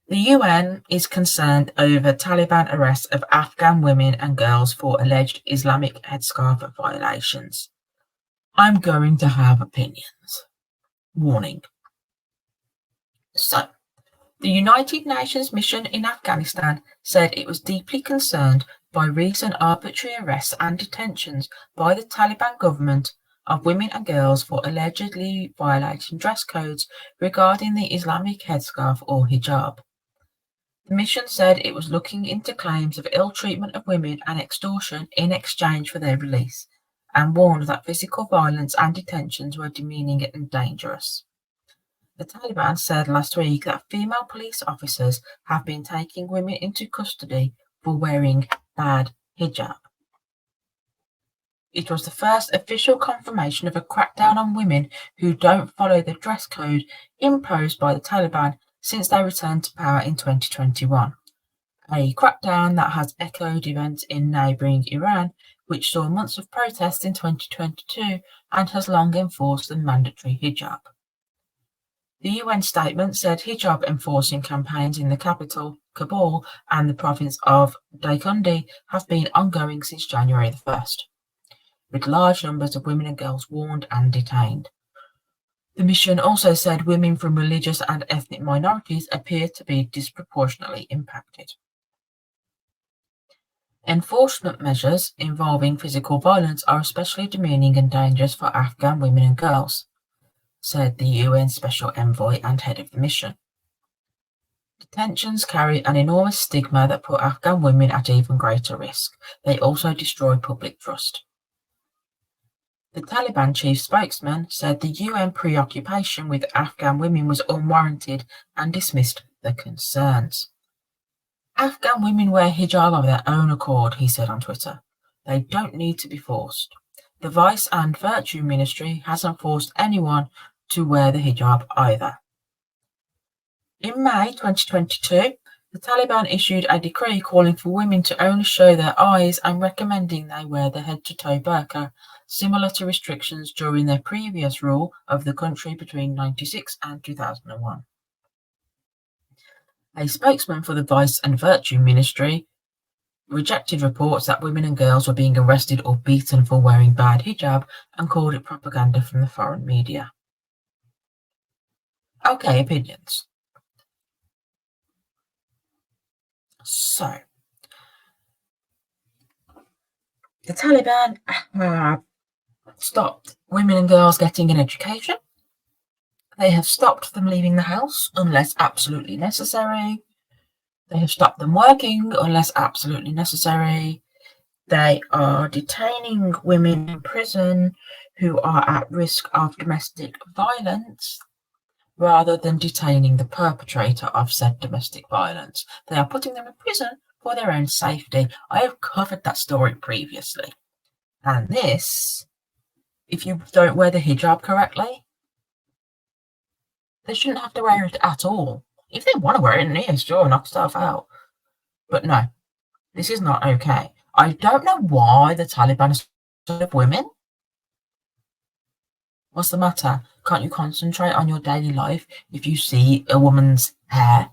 The UN is concerned over Taliban arrests of Afghan women and girls for alleged Islamic headscarf violations. I'm going to have opinions. Warning. So, the United Nations mission in Afghanistan said it was deeply concerned by recent arbitrary arrests and detentions by the Taliban government of women and girls for allegedly violating dress codes regarding the Islamic headscarf or hijab. The mission said it was looking into claims of ill treatment of women and extortion in exchange for their release, and warned that physical violence and detentions were demeaning and dangerous. The Taliban said last week that female police officers have been taking women into custody for wearing bad hijab. It was the first official confirmation of a crackdown on women who don't follow the dress code imposed by the Taliban since they returned to power in 2021. A crackdown that has echoed events in neighbouring Iran, which saw months of protests in 2022 and has long enforced the mandatory hijab. The UN statement said hijab enforcing campaigns in the capital, Kabul, and the province of Daikundi have been ongoing since January the 1st, with large numbers of women and girls warned and detained. The mission also said women from religious and ethnic minorities appear to be disproportionately impacted. Enforcement measures involving physical violence are especially demeaning and dangerous for Afghan women and girls, said the UN Special Envoy and head of the mission. Detentions carry an enormous stigma that put Afghan women at even greater risk. They also destroy public trust. The Taliban chief spokesman said the UN preoccupation with Afghan women was unwarranted and dismissed the concerns. Afghan women wear hijab of their own accord, he said on Twitter. They don't need to be forced. The Vice and Virtue Ministry hasn't forced anyone to wear the hijab either. In May 2022, the Taliban issued a decree calling for women to only show their eyes and recommending they wear the head-to-toe burqa, similar to restrictions during their previous rule of the country between 1996 and 2001. A spokesman for the Vice and Virtue Ministry rejected reports that women and girls were being arrested or beaten for wearing bad hijab and called it propaganda from the foreign media. Okay, opinions. So, the Taliban have stopped women and girls getting an education. They have stopped them leaving the house unless absolutely necessary. They have stopped them working unless absolutely necessary. They are detaining women in prison who are at risk of domestic violence rather than detaining the perpetrator of said domestic violence. They are putting them in prison for their own safety. I have covered that story previously. And this, if you don't wear the hijab correctly, they shouldn't have to wear it at all. If they want to wear it, yeah, sure, knock stuff out. But no, this is not okay. I don't know why the Taliban is scared of women. What's the matter? Can't you concentrate on your daily life if you see a woman's hair?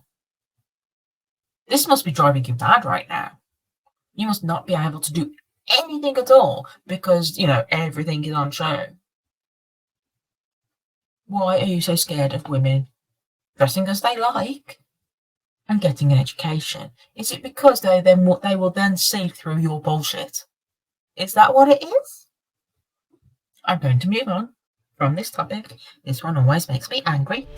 This must be driving you mad right now. You must not be able to do anything at all because, everything is on show. Why are you so scared of women dressing as they like and getting an education? Is it because they will then see through your bullshit? Is that what it is? I'm going to move on from this topic. This one always makes me angry.